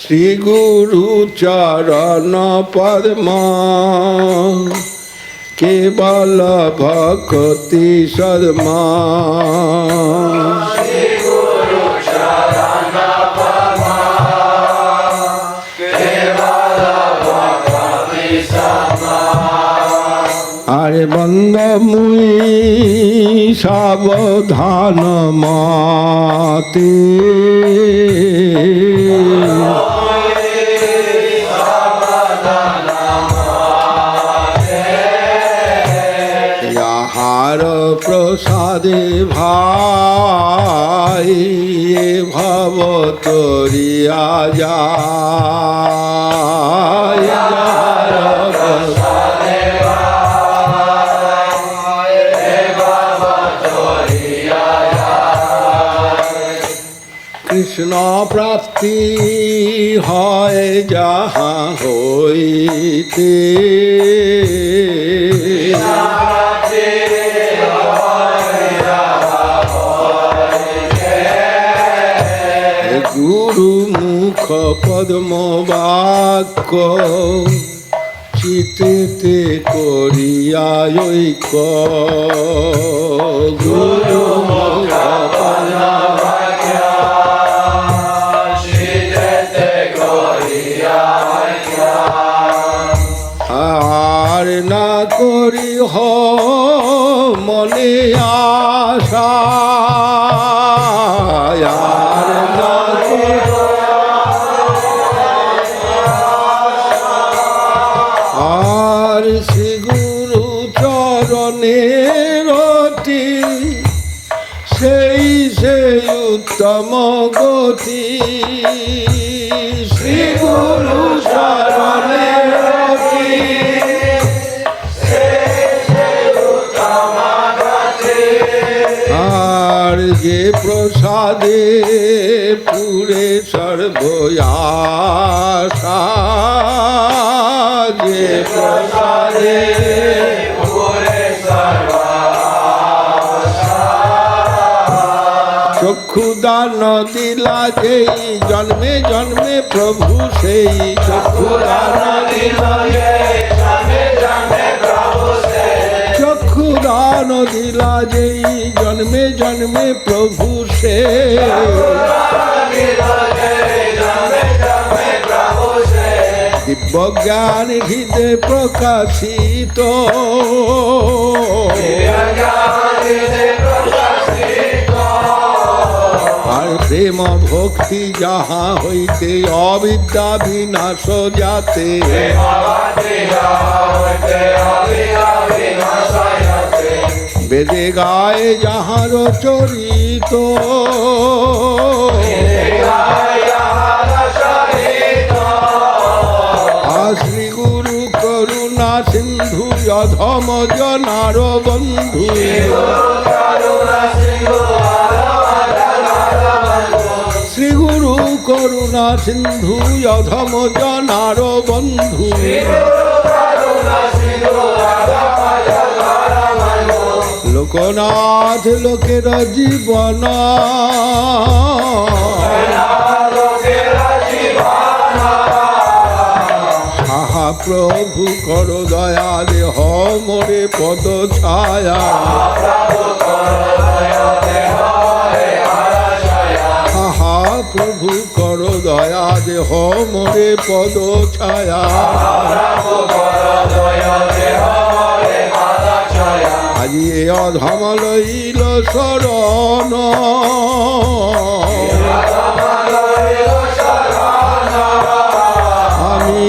শ্রী গুরু চরণ পদ্ম কেবল ভক্তি সদমা। আরে বন্দ মুই সাবধান মতে যাহার প্রসাদে ভাই ভব তরিয়া যায়। কৃষ্ণ প্রাপ্তি হয় যাহা হইতে গুরু মুখ পদ্ম বাক্য চিতেতে করিয়া ঐক্য। গুরু মুখ পদ্ম আর না করি হ মনে আশা আর না আর শ্রী গুরু চরণের অতি সেই সেই উত্তম গতি। শ্রী গুরু চরণের অতি আর যে প্রসাদে পুরে সর্বয়াশা যে প্রসাদে চক্ষু দান দিলা যেই জন্মে জন্মে প্রভু সেই চক্ষু দান দিলা চক্ষু দান দিলা যেই জন্মে জন্মে প্রভু সে দিব্য জ্ঞান হৃদে প্রকাশিত আর প্রেম ভক্তি যাহা হইতে অবিদ্যা বিনাশ যাতে বেদে গায়ে যাহার চরিত শ্রী গুরু করুণা সিন্ধু অধম জনার বন্ধু শ্রী গুরু করুণা সিন্ধু অধম জনার বন্ধু লোকনাথ লোকের জীবন আহা প্রভু কর দয়া দেহ মোরে পদ ছায়া আহা প্রভু কর দয়া দেহ মোরে পদ ছায়া আজি এ অধম লইল শরণ আমি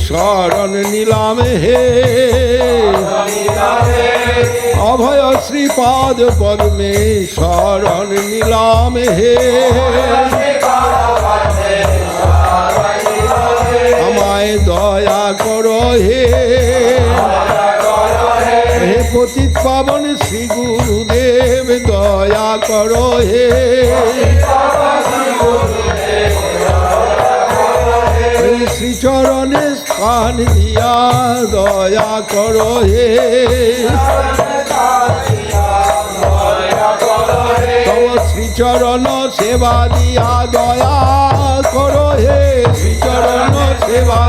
শরণ নিলাম হে অভয় শ্রীপাদ পদ্মে শরণ নিলাম হে আমায় দয়া করো হে হে পতিত পাবন শ্রী গুরুদেব দয়া করো হে শ্রীচরণে স্থান দিয়া দয়া করো হে তব শ্রী শ্রীচরণ সেবা দিয়া দয়া করো হে শ্রীচরণ সেবা